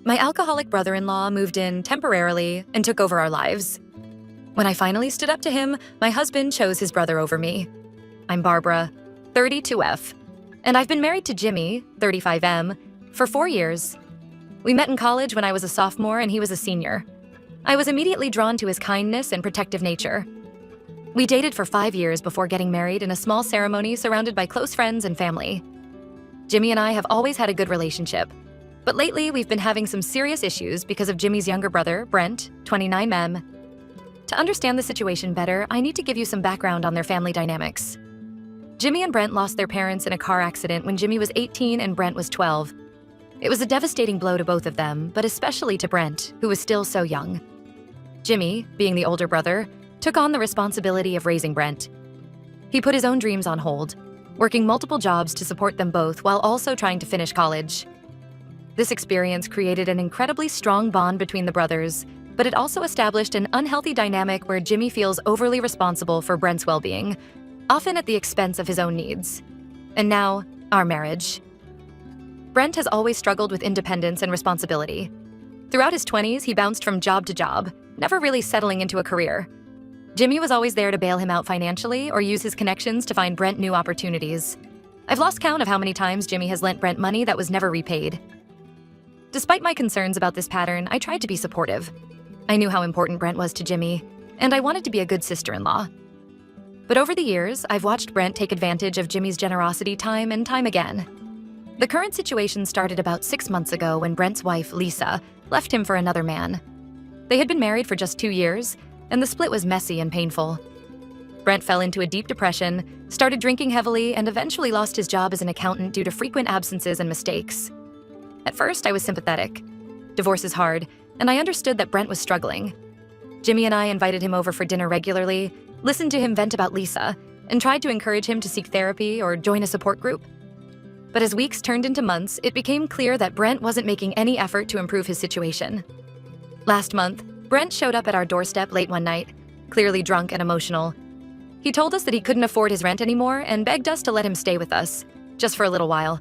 My alcoholic brother-in-law moved in temporarily and took over our lives. When I finally stood up to him, my husband chose his brother over me. I'm Barbara, 32F, and I've been married to Jimmy, 35M, for 4 years. We met in college when I was a sophomore and he was a senior. I was immediately drawn to his kindness and protective nature. We dated for 5 years before getting married in a small ceremony surrounded by close friends and family. Jimmy and I have always had a good relationship, but lately we've been having some serious issues because of Jimmy's younger brother, Brent, 29M. To understand the situation better, I need to give you some background on their family dynamics. Jimmy and Brent lost their parents in a car accident when Jimmy was 18 and Brent was 12. It was a devastating blow to both of them, but especially to Brent, who was still so young. Jimmy, being the older brother, took on the responsibility of raising Brent. He put his own dreams on hold, working multiple jobs to support them both while also trying to finish college. This experience created an incredibly strong bond between the brothers, but it also established an unhealthy dynamic where Jimmy feels overly responsible for Brent's well-being, often at the expense of his own needs. And now, our marriage. Brent has always struggled with independence and responsibility. Throughout his 20s, he bounced from job to job, never really settling into a career. Jimmy was always there to bail him out financially or use his connections to find Brent new opportunities. I've lost count of how many times Jimmy has lent Brent money that was never repaid. Despite my concerns about this pattern, I tried to be supportive. I knew how important Brent was to Jimmy, and I wanted to be a good sister-in-law. But over the years, I've watched Brent take advantage of Jimmy's generosity time and time again. The current situation started about 6 months ago when Brent's wife, Lisa, left him for another man. They had been married for just 2 years, and the split was messy and painful. Brent fell into a deep depression, started drinking heavily, and eventually lost his job as an accountant due to frequent absences and mistakes. At first, I was sympathetic. Divorce is hard, and I understood that Brent was struggling. Jimmy and I invited him over for dinner regularly, listened to him vent about Lisa, and tried to encourage him to seek therapy or join a support group. But as weeks turned into months, it became clear that Brent wasn't making any effort to improve his situation. Last month, Brent showed up at our doorstep late one night, clearly drunk and emotional. He told us that he couldn't afford his rent anymore and begged us to let him stay with us, just for a little while,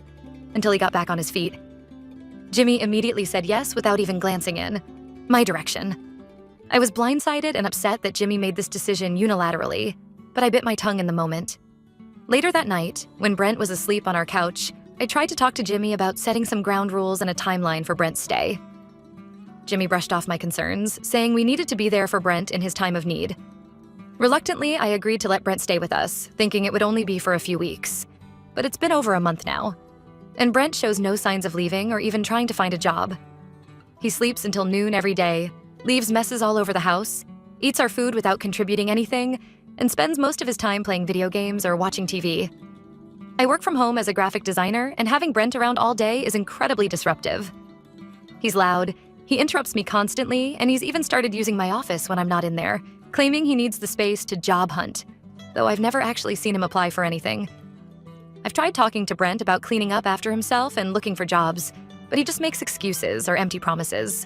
until he got back on his feet. Jimmy immediately said yes without even glancing in my direction. I was blindsided and upset that Jimmy made this decision unilaterally, but I bit my tongue in the moment. Later that night, when Brent was asleep on our couch, I tried to talk to Jimmy about setting some ground rules and a timeline for Brent's stay. Jimmy brushed off my concerns, saying we needed to be there for Brent in his time of need. Reluctantly, I agreed to let Brent stay with us, thinking it would only be for a few weeks. But it's been over a month now, and Brent shows no signs of leaving or even trying to find a job. He sleeps until noon every day, leaves messes all over the house, eats our food without contributing anything, and spends most of his time playing video games or watching TV. I work from home as a graphic designer, and having Brent around all day is incredibly disruptive. He's loud, he interrupts me constantly, and he's even started using my office when I'm not in there, claiming he needs the space to job hunt, though I've never actually seen him apply for anything. I've tried talking to Brent about cleaning up after himself and looking for jobs, but he just makes excuses or empty promises.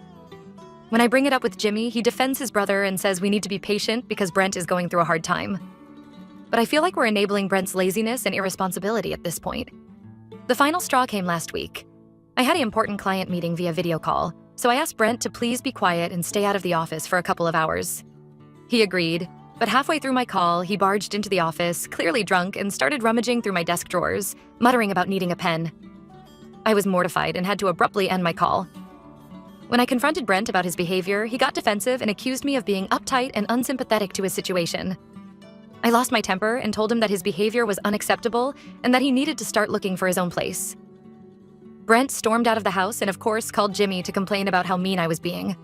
When I bring it up with Jimmy, he defends his brother and says we need to be patient because Brent is going through a hard time. But I feel like we're enabling Brent's laziness and irresponsibility at this point. The final straw came last week. I had an important client meeting via video call, so I asked Brent to please be quiet and stay out of the office for a couple of hours. He agreed, but halfway through my call, he barged into the office, clearly drunk, and started rummaging through my desk drawers, muttering about needing a pen. I was mortified and had to abruptly end my call. When I confronted Brent about his behavior, he got defensive and accused me of being uptight and unsympathetic to his situation. I lost my temper and told him that his behavior was unacceptable and that he needed to start looking for his own place. Brent stormed out of the house and, of course, called Jimmy to complain about how mean I was being.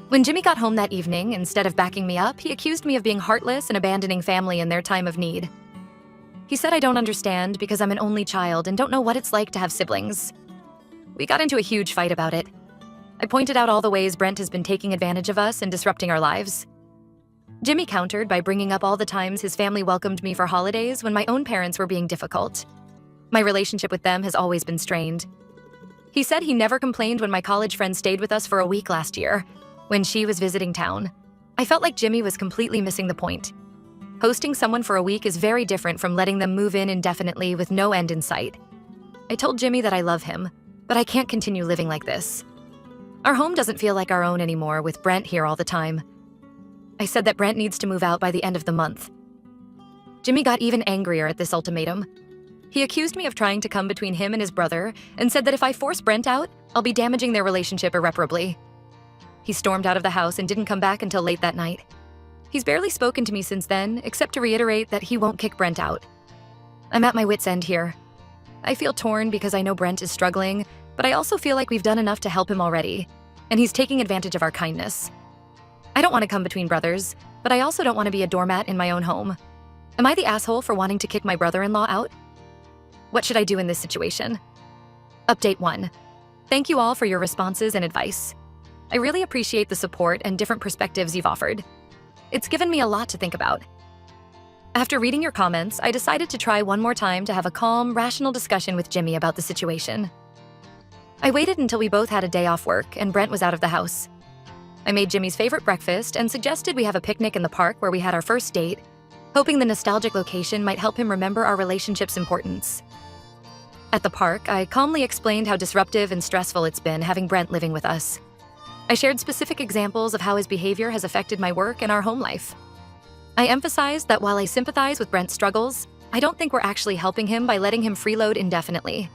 When Jimmy got home that evening, instead of backing me up, he accused me of being heartless and abandoning family in their time of need. He said I don't understand because I'm an only child and don't know what it's like to have siblings. We got into a huge fight about it. I pointed out all the ways Brent has been taking advantage of us and disrupting our lives. Jimmy countered by bringing up all the times his family welcomed me for holidays when my own parents were being difficult. My relationship with them has always been strained. He said he never complained when my college friend stayed with us for a week last year, when she was visiting town. I felt like Jimmy was completely missing the point. Hosting someone for a week is very different from letting them move in indefinitely with no end in sight. I told Jimmy that I love him, but I can't continue living like this. Our home doesn't feel like our own anymore with Brent here all the time. I said that Brent needs to move out by the end of the month. Jimmy got even angrier at this ultimatum. He accused me of trying to come between him and his brother and said that if I force Brent out, I'll be damaging their relationship irreparably. He stormed out of the house and didn't come back until late that night. He's barely spoken to me since then, except to reiterate that he won't kick Brent out. I'm at my wit's end here. I feel torn because I know Brent is struggling, but I also feel like we've done enough to help him already, and he's taking advantage of our kindness. I don't want to come between brothers, but I also don't want to be a doormat in my own home. Am I the asshole for wanting to kick my brother-in-law out? What should I do in this situation? Update 1. Thank you all for your responses and advice. I really appreciate the support and different perspectives you've offered. It's given me a lot to think about. After reading your comments, I decided to try one more time to have a calm, rational discussion with Jimmy about the situation. I waited until we both had a day off work and Brent was out of the house. I made Jimmy's favorite breakfast and suggested we have a picnic in the park where we had our first date, hoping the nostalgic location might help him remember our relationship's importance. At the park, I calmly explained how disruptive and stressful it's been having Brent living with us. I shared specific examples of how his behavior has affected my work and our home life. I emphasized that while I sympathize with Brent's struggles, I don't think we're actually helping him by letting him freeload indefinitely.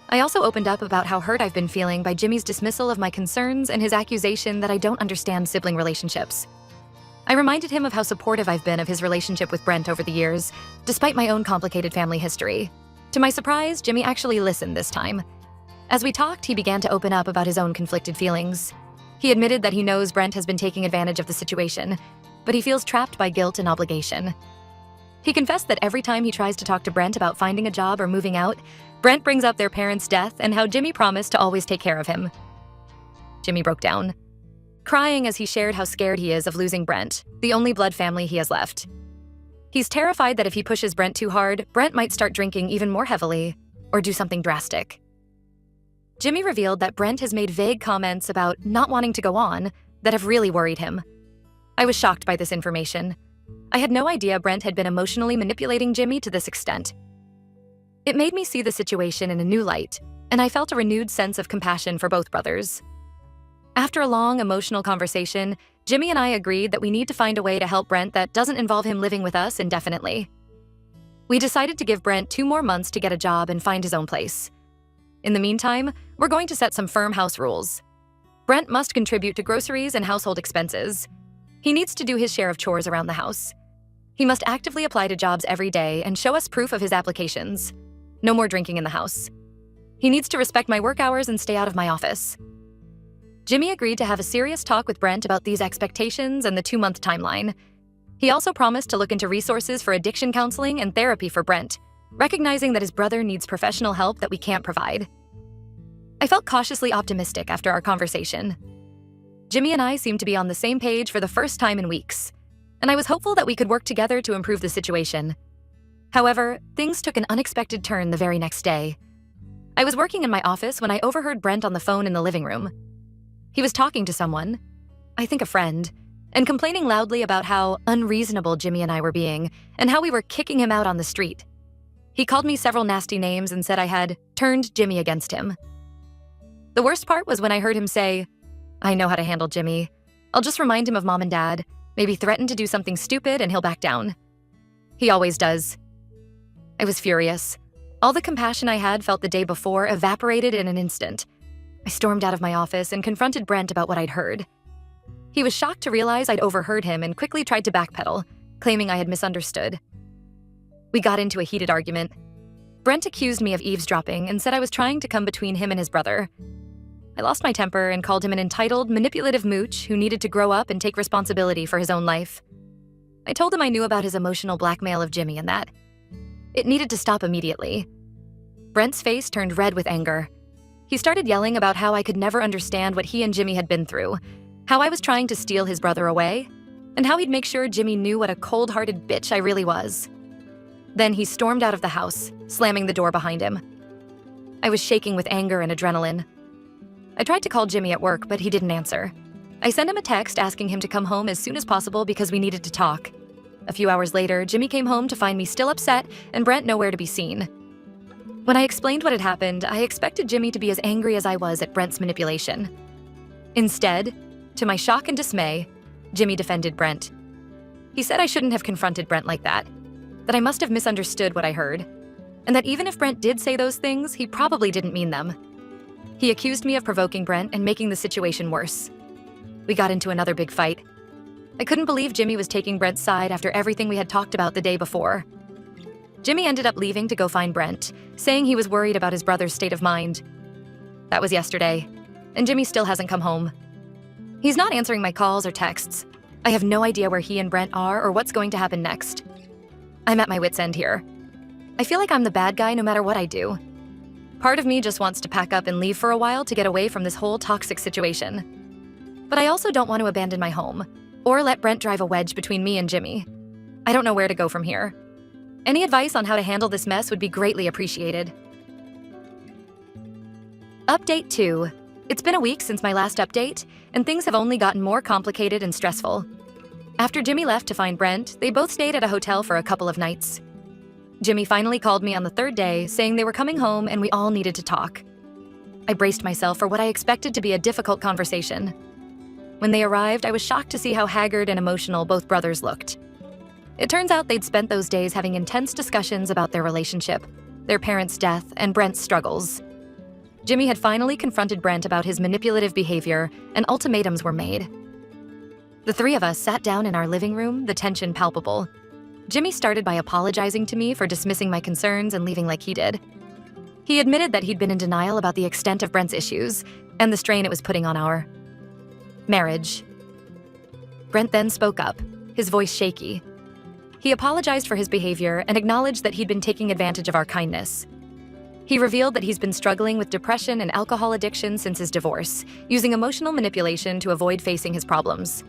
I also opened up about how hurt I've been feeling by Jimmy's dismissal of my concerns and his accusation that I don't understand sibling relationships. I reminded him of how supportive I've been of his relationship with Brent over the years, despite my own complicated family history. To my surprise, Jimmy actually listened this time. As we talked, he began to open up about his own conflicted feelings. He admitted that he knows Brent has been taking advantage of the situation, but he feels trapped by guilt and obligation. He confessed that every time he tries to talk to Brent about finding a job or moving out, Brent brings up their parents' death and how Jimmy promised to always take care of him. Jimmy broke down, crying as he shared how scared he is of losing Brent, the only blood family he has left. He's terrified that if he pushes Brent too hard, Brent might start drinking even more heavily or do something drastic. Jimmy revealed that Brent has made vague comments about not wanting to go on that have really worried him. I was shocked by this information. I had no idea Brent had been emotionally manipulating Jimmy to this extent. It made me see the situation in a new light, and I felt a renewed sense of compassion for both brothers. After a long, emotional conversation, Jimmy and I agreed that we need to find a way to help Brent that doesn't involve him living with us indefinitely. We decided to give Brent 2 more months to get a job and find his own place. In the meantime, we're going to set some firm house rules. Brent must contribute to groceries and household expenses. He needs to do his share of chores around the house. He must actively apply to jobs every day and show us proof of his applications. No more drinking in the house. He needs to respect my work hours and stay out of my office. Jimmy agreed to have a serious talk with Brent about these expectations and the 2-month timeline. He also promised to look into resources for addiction counseling and therapy for Brent, recognizing that his brother needs professional help that we can't provide. I felt cautiously optimistic after our conversation. Jimmy and I seemed to be on the same page for the first time in weeks, and I was hopeful that we could work together to improve the situation. However, things took an unexpected turn the very next day. I was working in my office when I overheard Brent on the phone in the living room. He was talking to someone, I think a friend, and complaining loudly about how unreasonable Jimmy and I were being and how we were kicking him out on the street. He called me several nasty names and said I had turned Jimmy against him. The worst part was when I heard him say, "I know how to handle Jimmy. I'll just remind him of Mom and Dad, maybe threaten to do something stupid and he'll back down. He always does." I was furious. All the compassion I had felt the day before evaporated in an instant. I stormed out of my office and confronted Brent about what I'd heard. He was shocked to realize I'd overheard him and quickly tried to backpedal, claiming I had misunderstood. We got into a heated argument. Brent accused me of eavesdropping and said I was trying to come between him and his brother. I lost my temper and called him an entitled, manipulative mooch who needed to grow up and take responsibility for his own life. I told him I knew about his emotional blackmail of Jimmy and that it needed to stop immediately. Brent's face turned red with anger. He started yelling about how I could never understand what he and Jimmy had been through, how I was trying to steal his brother away, and how he'd make sure Jimmy knew what a cold-hearted bitch I really was. Then he stormed out of the house, slamming the door behind him. I was shaking with anger and adrenaline. I tried to call Jimmy at work, but he didn't answer. I sent him a text asking him to come home as soon as possible because we needed to talk. A few hours later, Jimmy came home to find me still upset and Brent nowhere to be seen. When I explained what had happened, I expected Jimmy to be as angry as I was at Brent's manipulation. Instead, to my shock and dismay, Jimmy defended Brent. He said I shouldn't have confronted Brent like that I must have misunderstood what I heard, and that even if Brent did say those things, he probably didn't mean them. He accused me of provoking Brent and making the situation worse. We got into another big fight. I couldn't believe Jimmy was taking Brent's side after everything we had talked about the day before. Jimmy ended up leaving to go find Brent, saying he was worried about his brother's state of mind. That was yesterday, and Jimmy still hasn't come home. He's not answering my calls or texts. I have no idea where he and Brent are or what's going to happen next. I'm at my wit's end here. I feel like I'm the bad guy no matter what I do. Part of me just wants to pack up and leave for a while to get away from this whole toxic situation. But I also don't want to abandon my home, or let Brent drive a wedge between me and Jimmy. I don't know where to go from here. Any advice on how to handle this mess would be greatly appreciated. Update 2. It's been a week since my last update, and things have only gotten more complicated and stressful. After Jimmy left to find Brent, they both stayed at a hotel for a couple of nights. Jimmy finally called me on the third day, saying they were coming home and we all needed to talk. I braced myself for what I expected to be a difficult conversation. When they arrived, I was shocked to see how haggard and emotional both brothers looked. It turns out they'd spent those days having intense discussions about their relationship, their parents' death, and Brent's struggles. Jimmy had finally confronted Brent about his manipulative behavior, and ultimatums were made. The three of us sat down in our living room, the tension palpable. Jimmy started by apologizing to me for dismissing my concerns and leaving like he did. He admitted that he'd been in denial about the extent of Brent's issues and the strain it was putting on our marriage. Brent then spoke up, his voice shaky. He apologized for his behavior and acknowledged that he'd been taking advantage of our kindness. He revealed that he's been struggling with depression and alcohol addiction since his divorce, using emotional manipulation to avoid facing his problems.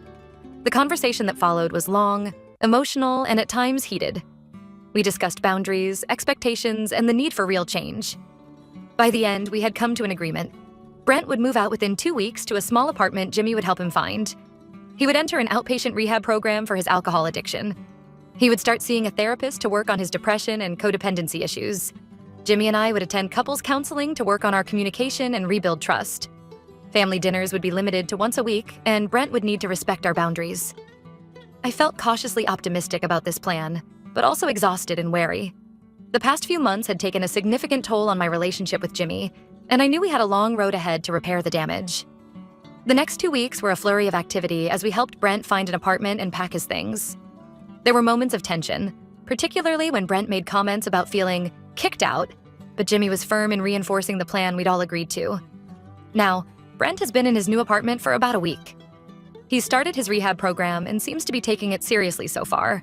The conversation that followed was long, emotional, and at times heated. We discussed boundaries, expectations, and the need for real change. By the end, we had come to an agreement. Brent would move out within 2 weeks to a small apartment Jimmy would help him find. He would enter an outpatient rehab program for his alcohol addiction. He would start seeing a therapist to work on his depression and codependency issues. Jimmy and I would attend couples counseling to work on our communication and rebuild trust. Family dinners would be limited to once a week, and Brent would need to respect our boundaries. I felt cautiously optimistic about this plan, but also exhausted and wary. The past few months had taken a significant toll on my relationship with Jimmy, and I knew we had a long road ahead to repair the damage. The next 2 weeks were a flurry of activity as we helped Brent find an apartment and pack his things. There were moments of tension, particularly when Brent made comments about feeling kicked out, but Jimmy was firm in reinforcing the plan we'd all agreed to. Now, Brent has been in his new apartment for about a week. He's started his rehab program and seems to be taking it seriously so far.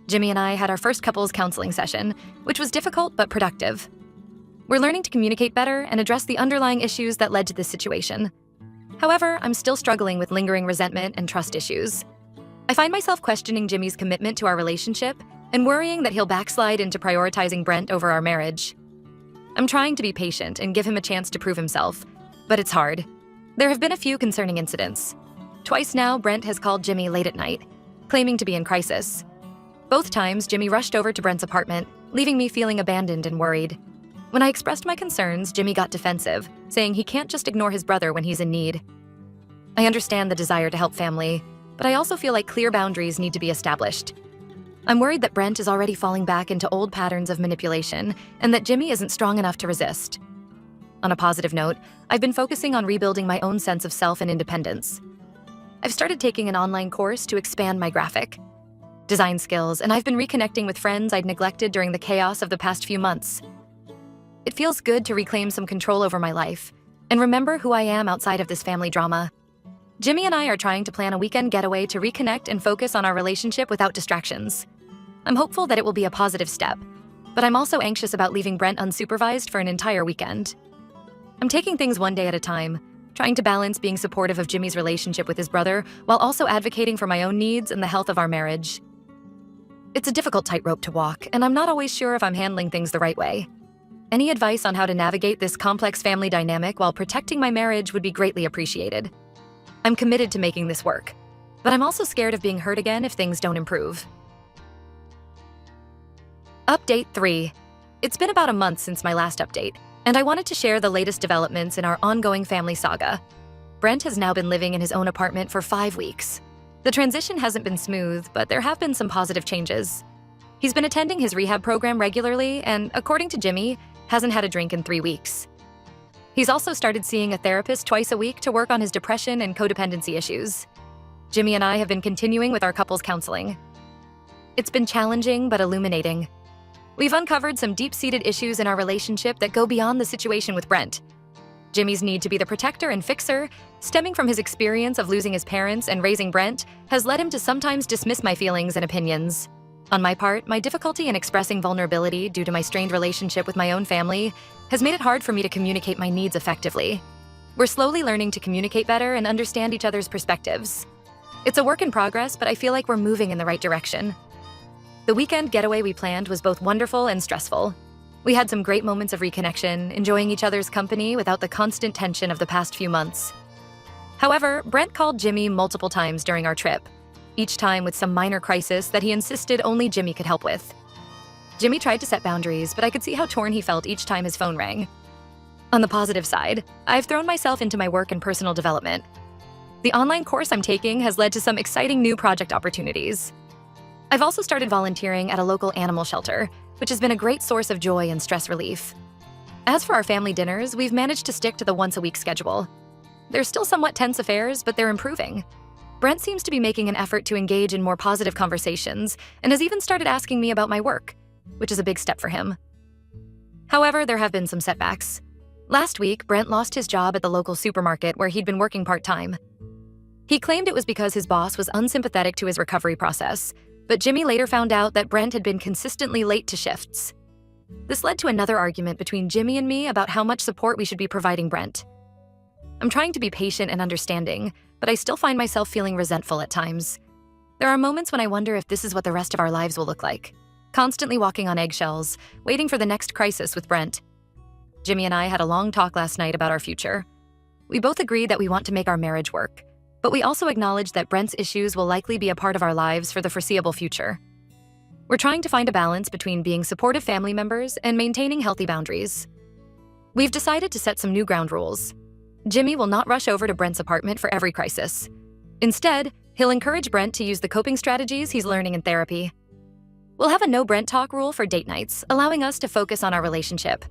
Jimmy and I had our first couples counseling session, which was difficult but productive. We're learning to communicate better and address the underlying issues that led to this situation. However, I'm still struggling with lingering resentment and trust issues. I find myself questioning Jimmy's commitment to our relationship and worrying that he'll backslide into prioritizing Brent over our marriage. I'm trying to be patient and give him a chance to prove himself, but it's hard. There have been a few concerning incidents. Twice now, Brent has called Jimmy late at night, claiming to be in crisis. Both times, Jimmy rushed over to Brent's apartment, leaving me feeling abandoned and worried. When I expressed my concerns, Jimmy got defensive, saying he can't just ignore his brother when he's in need. I understand the desire to help family, but I also feel like clear boundaries need to be established. I'm worried that Brent is already falling back into old patterns of manipulation and that Jimmy isn't strong enough to resist. On a positive note, I've been focusing on rebuilding my own sense of self and independence. I've started taking an online course to expand my graphic design skills, and I've been reconnecting with friends I'd neglected during the chaos of the past few months. It feels good to reclaim some control over my life and remember who I am outside of this family drama. Jimmy and I are trying to plan a weekend getaway to reconnect and focus on our relationship without distractions. I'm hopeful that it will be a positive step, but I'm also anxious about leaving Brent unsupervised for an entire weekend. I'm taking things one day at a time, trying to balance being supportive of Jimmy's relationship with his brother while also advocating for my own needs and the health of our marriage. It's a difficult tightrope to walk, and I'm not always sure if I'm handling things the right way. Any advice on how to navigate this complex family dynamic while protecting my marriage would be greatly appreciated. I'm committed to making this work, but I'm also scared of being hurt again if things don't improve. Update 3. It's been about a month since my last update, and I wanted to share the latest developments in our ongoing family saga. Brent has now been living in his own apartment for 5 weeks. The transition hasn't been smooth, but there have been some positive changes. He's been attending his rehab program regularly and, according to Jimmy, hasn't had a drink in 3 weeks. He's also started seeing a therapist twice a week to work on his depression and codependency issues. Jimmy and I have been continuing with our couples counseling. It's been challenging but illuminating. We've uncovered some deep-seated issues in our relationship that go beyond the situation with Brent. Jimmy's need to be the protector and fixer, stemming from his experience of losing his parents and raising Brent, has led him to sometimes dismiss my feelings and opinions. On my part, my difficulty in expressing vulnerability due to my strained relationship with my own family has made it hard for me to communicate my needs effectively. We're slowly learning to communicate better and understand each other's perspectives. It's a work in progress, but I feel like we're moving in the right direction. The weekend getaway we planned was both wonderful and stressful. We had some great moments of reconnection, enjoying each other's company without the constant tension of the past few months. However, Brent called Jimmy multiple times during our trip, each time with some minor crisis that he insisted only Jimmy could help with. Jimmy tried to set boundaries, but I could see how torn he felt each time his phone rang. On the positive side, I've thrown myself into my work and personal development. The online course I'm taking has led to some exciting new project opportunities. I've also started volunteering at a local animal shelter, which has been a great source of joy and stress relief. As for our family dinners, we've managed to stick to the once-a-week schedule. They're still somewhat tense affairs, but they're improving. Brent seems to be making an effort to engage in more positive conversations and has even started asking me about my work, which is a big step for him. However, there have been some setbacks. Last week, Brent lost his job at the local supermarket where he'd been working part-time. He claimed it was because his boss was unsympathetic to his recovery process, but Jimmy later found out that Brent had been consistently late to shifts. This led to another argument between Jimmy and me about how much support we should be providing Brent. I'm trying to be patient and understanding, but I still find myself feeling resentful at times. There are moments when I wonder if this is what the rest of our lives will look like, constantly walking on eggshells, waiting for the next crisis with Brent. Jimmy and I had a long talk last night about our future. We both agreed that we want to make our marriage work, but we also acknowledge that Brent's issues will likely be a part of our lives for the foreseeable future. We're trying to find a balance between being supportive family members and maintaining healthy boundaries. We've decided to set some new ground rules. Jimmy will not rush over to Brent's apartment for every crisis. Instead, he'll encourage Brent to use the coping strategies he's learning in therapy. We'll have a no Brent talk rule for date nights, allowing us to focus on our relationship.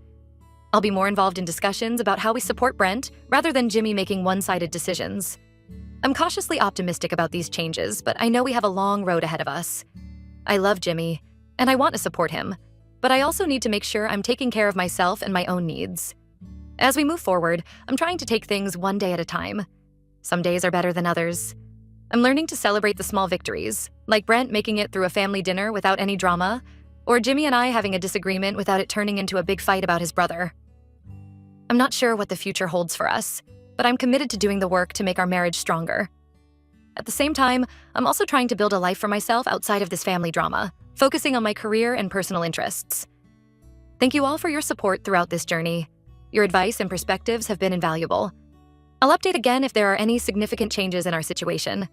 I'll be more involved in discussions about how we support Brent rather than Jimmy making one-sided decisions. I'm cautiously optimistic about these changes, but I know we have a long road ahead of us. I love Jimmy, and I want to support him, but I also need to make sure I'm taking care of myself and my own needs. As we move forward, I'm trying to take things one day at a time. Some days are better than others. I'm learning to celebrate the small victories, like Brent making it through a family dinner without any drama, or Jimmy and I having a disagreement without it turning into a big fight about his brother. I'm not sure what the future holds for us, but I'm committed to doing the work to make our marriage stronger. At the same time, I'm also trying to build a life for myself outside of this family drama, focusing on my career and personal interests. Thank you all for your support throughout this journey. Your advice and perspectives have been invaluable. I'll update again if there are any significant changes in our situation.